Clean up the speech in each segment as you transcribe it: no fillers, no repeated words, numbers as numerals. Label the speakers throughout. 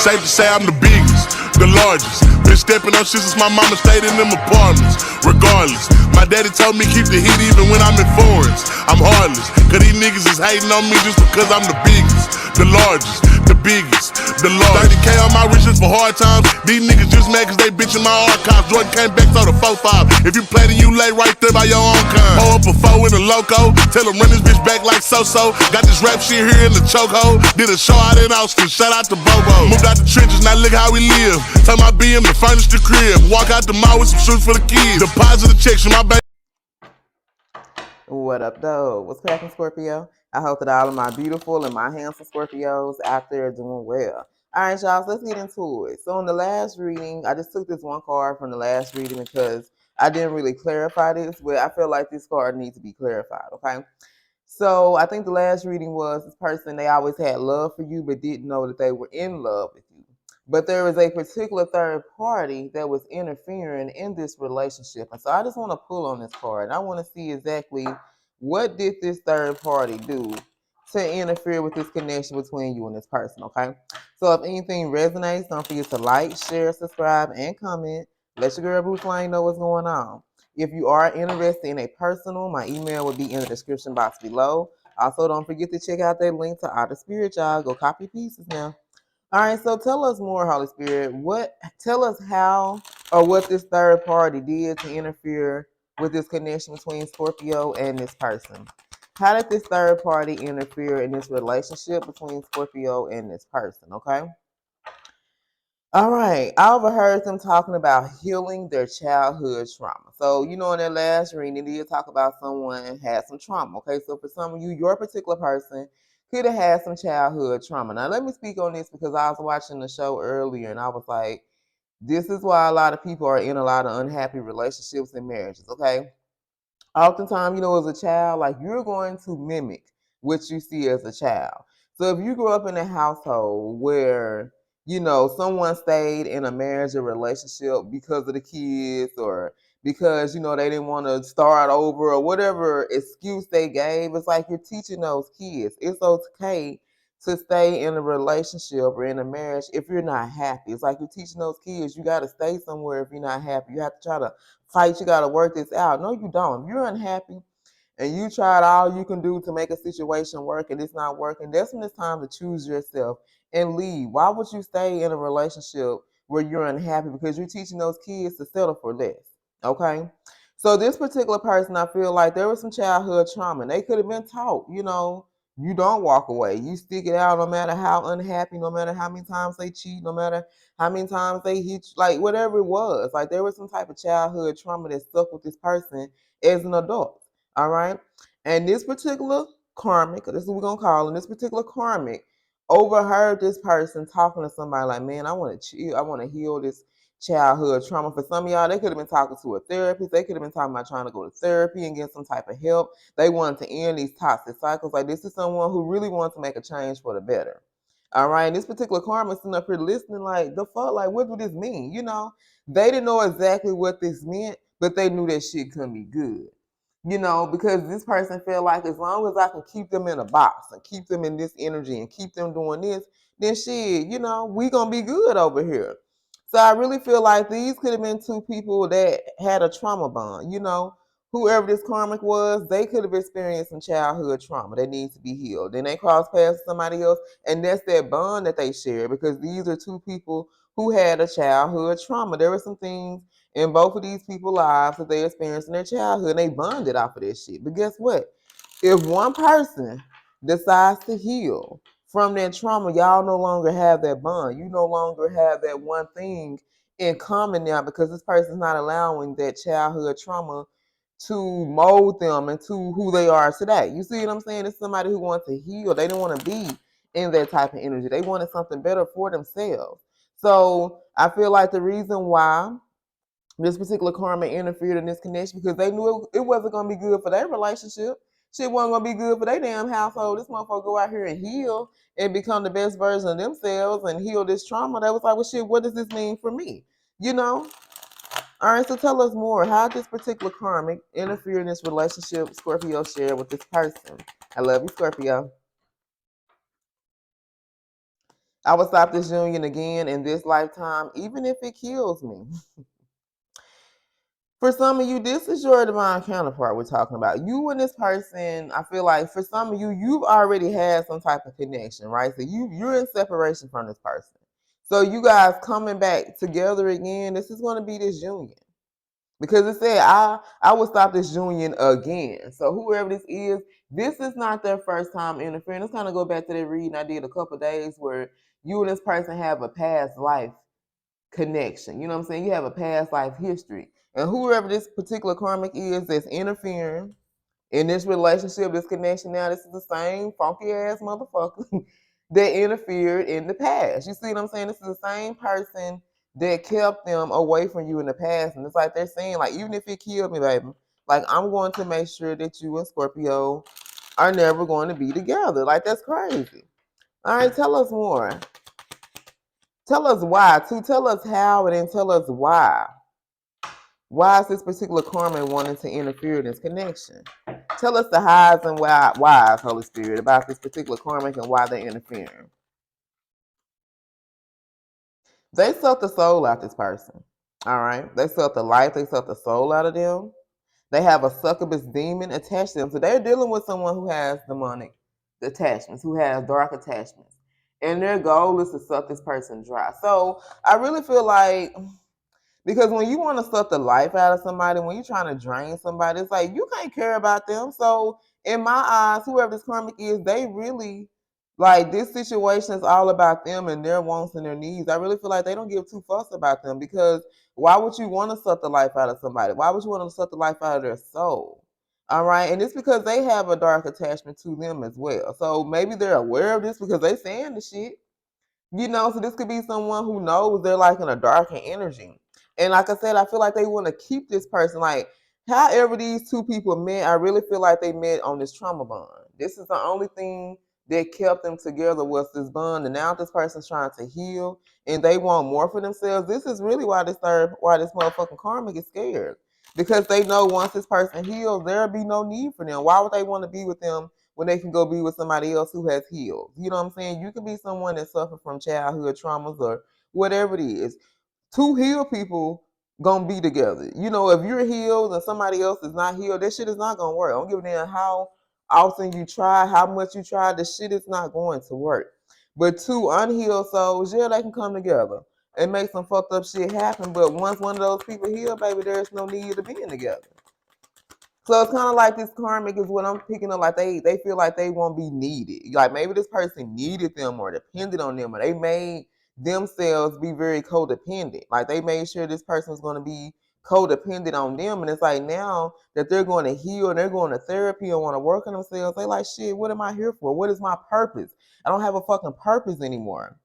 Speaker 1: safe to say I'm the biggest, the largest. Been stepping up shit since my mama stayed in them apartments. Regardless, my daddy told me keep the heat even when I'm in foreigns. I'm heartless, cause these niggas is hating on me just because I'm the biggest, the largest, the biggest, the largest. 30K on my riches for hard times. These niggas just mad cause they bitchin' my archives. Jordan came back, so the 4-5. If you play, then you lay right there by your own kind. Pull up a 4 in a loco, tell them run this bitch back like so-so. Got this rap shit here in the chokehold. Did a show out in Austin, shout out to Bobo. Moved out the trenches, now look how we live. Tell my BM to furnish the crib. Walk out the mall with some shoes for the kids. Deposit the checks from my baby.
Speaker 2: What up, though? What's cracking, Scorpio? I hope that all of my beautiful and my handsome Scorpios out there are doing well. All right, y'all, so let's get into it. So in the last reading, I just took this one card from the last reading because I didn't really clarify this, but I feel like this card needs to be clarified, okay? So I think the last reading was this person, they always had love for you, but didn't know that they were in love with you. But there was a particular third party that was interfering in this relationship. And so I just want to pull on this card. And I want to see exactly what did this third party do to interfere with this connection between you and this person, okay? So if anything resonates, don't forget to like, share, subscribe, and comment. Let your girl BLUFlame know what's going on. If you are interested in a personal, my email will be in the description box below. Also, don't forget to check out that link to Outer Spirit, y'all. Go copy pieces now. All right, so tell us more, Holy Spirit. Tell us how or what this third party did to interfere with this connection between Scorpio and this person. How did this third party interfere in this relationship between Scorpio and this person, okay? All right, I overheard them talking about healing their childhood trauma. So, in that last reading, they did talk about someone had some trauma. Okay, so for some of you, your particular person could have had some childhood trauma. Now, let me speak on this because I was watching the show earlier and I was like, this is why a lot of people are in a lot of unhappy relationships and marriages. Okay, oftentimes, as a child, like you're going to mimic what you see as a child. So if you grew up in a household where, someone stayed in a marriage or relationship because of the kids or because, they didn't want to start over or whatever excuse they gave, it's like you're teaching those kids. It's okay to stay in a relationship or in a marriage if you're not happy. It's like you're teaching those kids you got to stay somewhere if you're not happy. You have to try to fight, you got to work this out. No, you don't. If you're unhappy and you tried all you can do to make a situation work and it's not working, that's when it's time to choose yourself and leave. Why would you stay in a relationship where you're unhappy? Because you're teaching those kids to settle for less. Okay? So this particular person, I feel like there was some childhood trauma. And they could have been taught, you don't walk away. You stick it out no matter how unhappy, no matter how many times they cheat, no matter how many times they hit you, like whatever it was. Like there was some type of childhood trauma that stuck with this person as an adult. All right. And this particular karmic, this is what we're gonna call him, this particular karmic overheard this person talking to somebody like, man, I want to chill, I want to heal this childhood trauma. For some of y'all, they could have been talking to a therapist, they could have been talking about trying to go to therapy and get some type of help. They wanted to end these toxic cycles. Like this is someone who really wants to make a change for the better. All right, and this particular karma sitting up here listening, like the fuck, like what do this mean? They didn't know exactly what this meant, but they knew that shit couldn't be good. Because this person felt like as long as I can keep them in a box and keep them in this energy and keep them doing this, then shit, we gonna be good over here. So I really feel like these could have been two people that had a trauma bond. Whoever this karmic was, they could have experienced some childhood trauma that needs to be healed. Then they cross paths with somebody else, and that's that bond that they share because these are two people who had a childhood trauma. There were some things in both of these people's lives that they experienced in their childhood, and they bonded off of this shit. But guess what? If one person decides to heal from that trauma, y'all no longer have that bond. You no longer have that one thing in common now because this person's not allowing that childhood trauma to mold them into who they are today. You see what I'm saying? It's somebody who wants to heal. They don't want to be in that type of energy. They wanted something better for themselves. So I feel like the reason why this particular karma interfered in this connection because they knew it wasn't going to be good for their relationship. Shit wasn't going to be good for their damn household. This motherfucker go out here and heal and become the best version of themselves and heal this trauma. They was like, well, shit, what does this mean for me? All right, so tell us more. How did this particular karmic interfere in this relationship Scorpio shared with this person? I love you, Scorpio. I would stop this union again in this lifetime, even if it kills me. For some of you, this is your divine counterpart we're talking about. You and this person, I feel like for some of you, you've already had some type of connection, right? So you're in separation from this person. So you guys coming back together again, this is going to be this union. Because it said, I will stop this union again. So whoever this is not their first time interfering. Let's kind of go back to that reading I did a couple of days where you and this person have a past life connection. You know what I'm saying? You have a past life history. And whoever this particular karmic is that's interfering in this relationship, this connection now, this is the same funky ass motherfucker that interfered in the past. You see what I'm saying? This is the same person that kept them away from you in the past. And it's like they're saying, like, even if it killed me, baby, like, I'm going to make sure that you and Scorpio are never going to be together. Like, that's crazy. All right, tell us more. Tell us why, too. Tell us how, and then tell us why. Why is this particular karma wanting to interfere in this connection? Tell us the highs and whys, Holy Spirit, about this particular karmic and why they're interfering. They sucked the soul out this person. All right. They sucked the life, they sucked the soul out of them. They have a succubus demon attached to them. So they're dealing with someone who has demonic attachments, who has dark attachments. And their goal is to suck this person dry. So I really feel like, because when you want to suck the life out of somebody, when you're trying to drain somebody, it's like you can't care about them. So in my eyes, whoever this karmic is, they really, like, this situation is all about them and their wants and their needs. I really feel like they don't give two fucks about them, because why would you want to suck the life out of somebody? Why would you want to suck the life out of their soul? All right. And it's because they have a dark attachment to them as well. So maybe they're aware of this because they saying the shit. You know, so this could be someone who knows they're like in a darker energy. And like I said, I feel like they want to keep this person. Like, however these two people met, I really feel like they met on this trauma bond. This is the only thing that kept them together, was this bond. And now this person's trying to heal and they want more for themselves. This is really why this motherfucking karmic is scared. Because they know once this person heals, there'll be no need for them. Why would they want to be with them when they can go be with somebody else who has healed? You know what I'm saying? You can be someone that suffered from childhood traumas or whatever it is. Two healed people gonna be together. You know, if you're healed and somebody else is not healed, that shit is not gonna work. I don't give a damn how often you try, how much you try, the shit is not going to work. But two unhealed souls, yeah, they can come together and make some fucked up shit happen. But once one of those people heal, baby, there's no need to being together. So it's kind of like this karmic is what I'm picking up. Like they feel like they won't be needed. Like maybe this person needed them or depended on them, or they made themselves be very codependent. Like they made sure this person was going to be codependent on them. And it's like now that they're going to heal and they're going to therapy and want to work on themselves, they like, shit, what am I here for? What is my purpose? I don't have a fucking purpose anymore.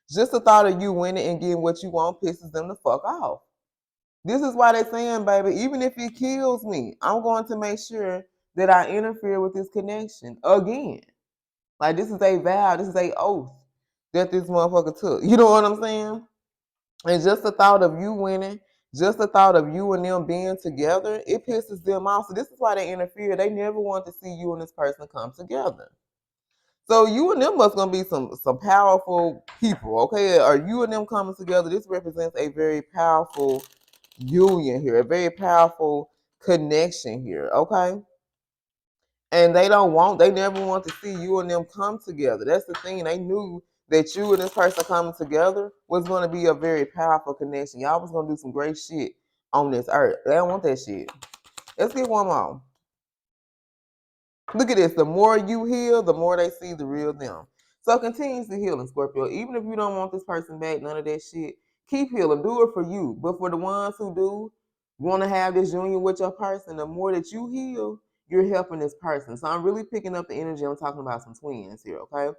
Speaker 2: Just the thought of you winning and getting what you want pisses them the fuck off. This is why they're saying, baby, even if it kills me, I'm going to make sure that I interfere with this connection again. Like, this is a vow, this is a oath that this motherfucker took. You know what I'm saying? And just the thought of you winning, just the thought of you and them being together, it pisses them off. So this is why they interfere. They never want to see you and this person come together. So you and them must gonna be some powerful people, okay? Are you and them coming together? This represents a very powerful union here, a very powerful connection here, okay? And they never want to see you and them come together. That's the thing. They knew that you and this person coming together was going to be a very powerful connection. Y'all was going to do some great shit on this earth. They don't want that shit. Let's get one more. Look at this. The more you heal, the more they see the real them. So continues to heal in Scorpio. Even if you don't want this person back, none of that shit, keep healing. Do it for you. But for the ones who do want to have this union with your person, the more that you heal, you're helping this person. So I'm really picking up the energy. I'm talking about some twins here, okay?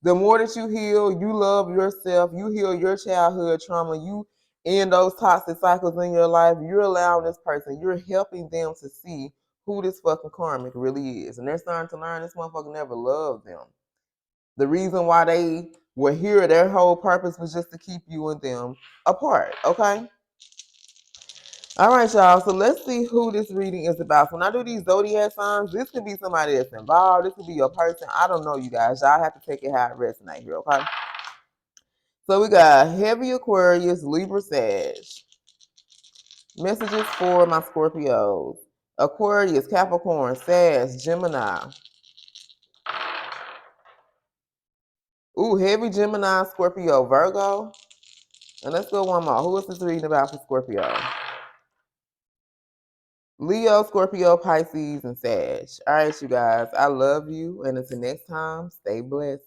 Speaker 2: The more that you heal, you love yourself, you heal your childhood trauma, you end those toxic cycles in your life, you're allowing this person, you're helping them to see who this fucking karmic really is. And they're starting to learn this motherfucker never loved them. The reason why they were here, their whole purpose was just to keep you and them apart, okay? All right, y'all. So let's see who this reading is about. So when I do these zodiac signs, this could be somebody that's involved. This could be your person. I don't know, you guys. Y'all have to take it how it resonates here, okay? So we got heavy Aquarius, Libra, Sag. Messages for my Scorpios. Aquarius, Capricorn, Sag, Gemini. Ooh, heavy Gemini, Scorpio, Virgo. And let's go one more. Who is this reading about for Scorpio? Leo, Scorpio, Pisces, and Sag. All right, you guys. I love you. And until next time, stay blessed.